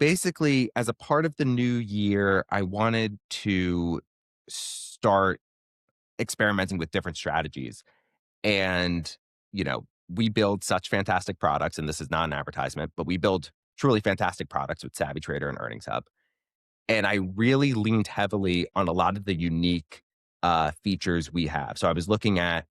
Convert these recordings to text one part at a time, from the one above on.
basically, as a part of the new year, I wanted to start experimenting with different strategies. And, we build such fantastic products, and this is not an advertisement, but we build truly fantastic products with Savvy Trader and Earnings Hub. And I really leaned heavily on a lot of the unique features we have. So I was looking at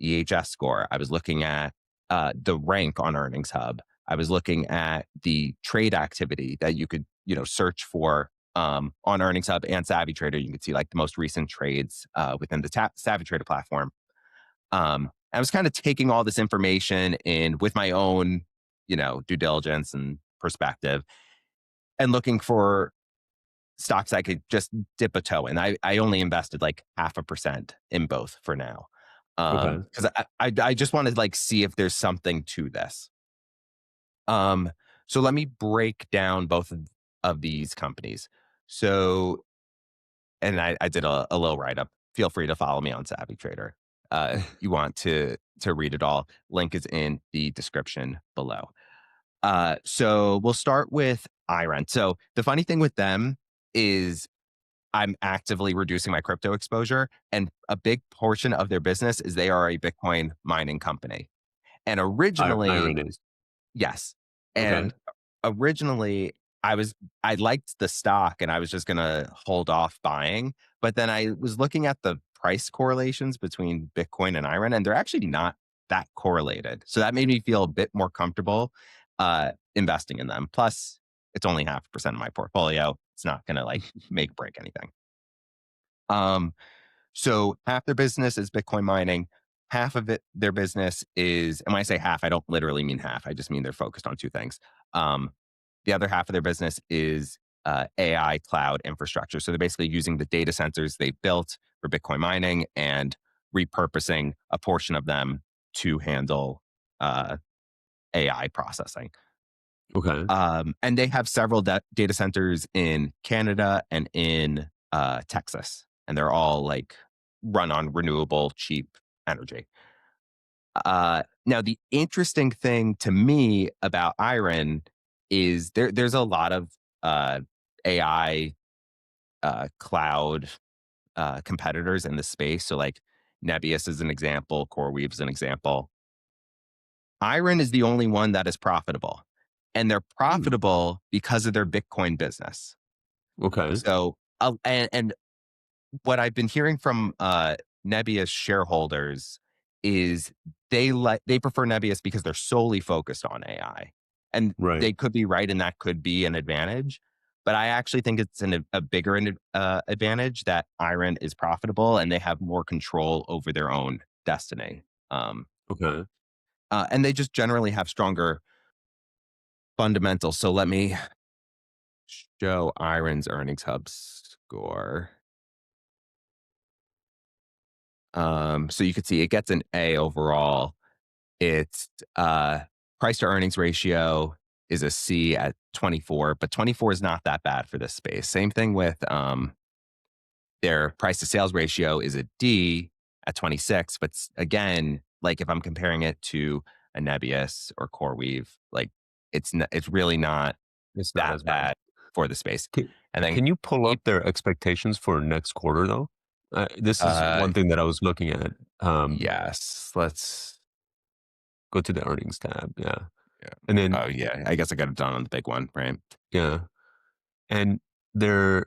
EHS score. I was looking at the rank on Earnings Hub. I was looking at the trade activity that you could, search for on Earnings Hub and Savvy Trader. You could see like the most recent trades within the Savvy Trader platform. I was kind of taking all this information in with my own, due diligence and perspective, and looking for stocks I could just dip a toe in. I only invested like 0.5% in both for now. Okay. Because I just wanted to like see if there's something to this. So let me break down both of these companies. So, and I did a little write up. Feel free to follow me on Savvy Trader. You want to read it all. Link is in the description below. So we'll start with IREN. So the funny thing with them is I'm actively reducing my crypto exposure, and a big portion of their business is they are a Bitcoin mining company. And originally, IREN is. yes. Okay. And originally I liked the stock and I was just going to hold off buying. But then I was looking at the price correlations between Bitcoin and IREN, and they're actually not that correlated. So that made me feel a bit more comfortable investing in them. Plus, it's only 0.5% of my portfolio. It's not going to like make break anything. So half their business is Bitcoin mining. Half of their business is, and when I say half, I don't literally mean half. I just mean they're focused on two things. The other half of their business is AI cloud infrastructure. So they're basically using the data centers they built for Bitcoin mining and repurposing a portion of them to handle AI processing. Okay. And they have several data centers in Canada and in Texas, and they're all like run on renewable, cheap energy. Now, the interesting thing to me about IREN is there's a lot of AI cloud competitors in the space. So, like Nebius is an example, CoreWeave is an example. IREN is the only one that is profitable, and they're Hmm. profitable because of their Bitcoin business. Okay. So, and what I've been hearing from Nebius shareholders is they prefer Nebius because they're solely focused on AI, and Right. they could be right, and that could be an advantage. But I actually think it's a bigger advantage that IREN is profitable and they have more control over their own destiny. Um, Okay. and they just generally have stronger fundamentals. So let me show IREN's earnings hub score. So you can see it gets an A overall. Its price to earnings ratio is a C at 24, but 24 is not that bad for this space. Same thing with their price to sales ratio is a D at 26, but again, like if I'm comparing it to a Nebius or CoreWeave, like it's really not It's not that as bad. bad for the space. Can, And then can you pull keep up their expectations for next quarter though? This is uh one thing that I was looking at. yes, let's Go to the earnings tab. Yeah. yeah. And then, Oh yeah, I guess I got it done on the big one, right? yeah. And their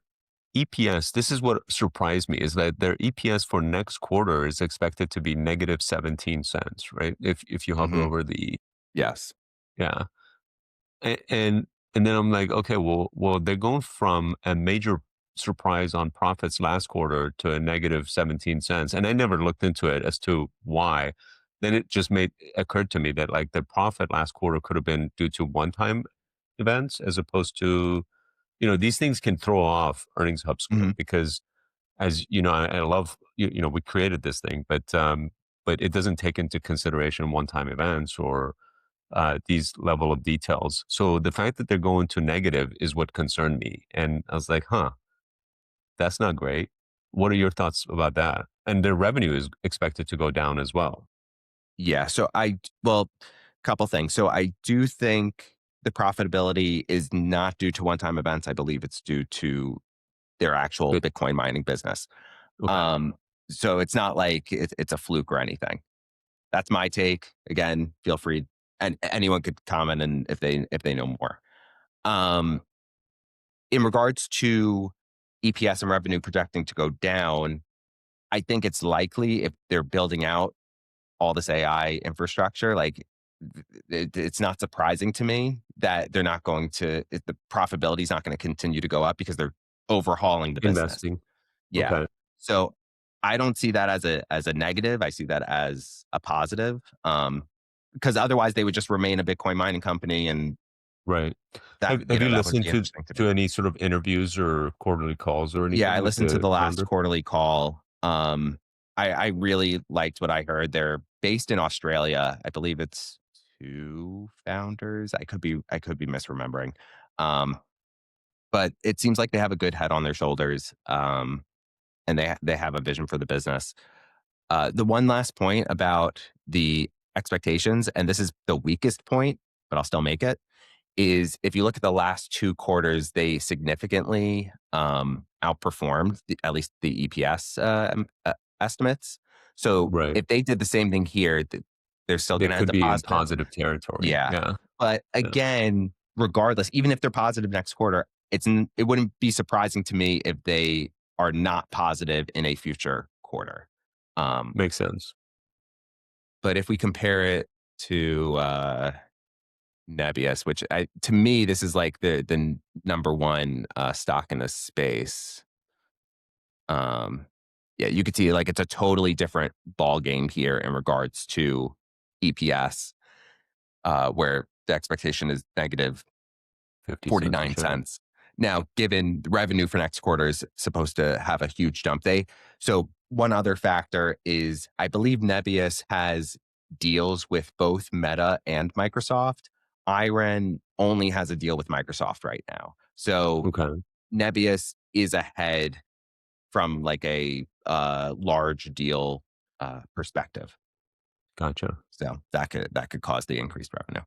EPS, this is what surprised me, is that their EPS for next quarter is expected to be negative 17 cents, right? If you hover Hmm. over the, Yes. yeah. And then I'm like, okay, well, they're going from a major surprise on profits last quarter to a negative 17 cents. And I never looked into it as to why. Then it just occurred to me that like the profit last quarter could have been due to one-time events as opposed to, these things can throw off earnings hub score Hmm. because as you know, I love, we created this thing, but it doesn't take into consideration one-time events or these level of details. So the fact that they're going to negative is what concerned me. And I was like, huh, that's not great. What are your thoughts about that? And their revenue is expected to go down as well. Yeah. So well, couple things. So I do think the profitability is not due to one-time events. I believe it's due to their actual Good. Bitcoin mining business. Okay. Um, so it's not like it's a fluke or anything. That's my take. Again, feel free, and anyone could comment and if they know more. Um, in regards to EPS and revenue projecting to go down, I think it's likely if they're building out all this AI infrastructure, like it's not surprising to me that they're not going to, the profitability is not going to continue to go up because they're overhauling the business. Investing. Yeah. Okay. So I don't see that as a negative. I see that as a positive. Because otherwise they would just remain a Bitcoin mining company, and Right. that, Have you that would listened be interesting to me. to any sort of interviews or quarterly calls or Yeah, I anything with listened to the the last founder? quarterly call. I really liked what I heard. They're based in Australia. I believe it's two founders. I could be misremembering. Um, but it seems like they have a good head on their shoulders. And they have a vision for the business. The one last point about the expectations, and this is the weakest point, but I'll still make it, is if you look at the last 2 quarters, they significantly outperformed at least the EPS estimates. So Right. if they did the same thing here, they're still They going to end could up be in positive. positive territory. Yeah. Yeah. But Yeah. again, regardless, even if they're positive next quarter, it wouldn't be surprising to me if they are not positive in a future quarter. Um, Makes sense. but if we compare it to Nebius, which to me, this is like the number one stock in this space. Um, yeah, you could see like it's a totally different ball game here in regards to EPS, where the expectation is negative 50 cents a 49 share. cents. Now, given the revenue for next quarter is supposed to have a huge jump, so one other factor is I believe Nebius has deals with both Meta and Microsoft. IREN only has a deal with Microsoft right now. So Okay. Nebius is ahead from like a large deal perspective. Gotcha. So that could cause the increased revenue.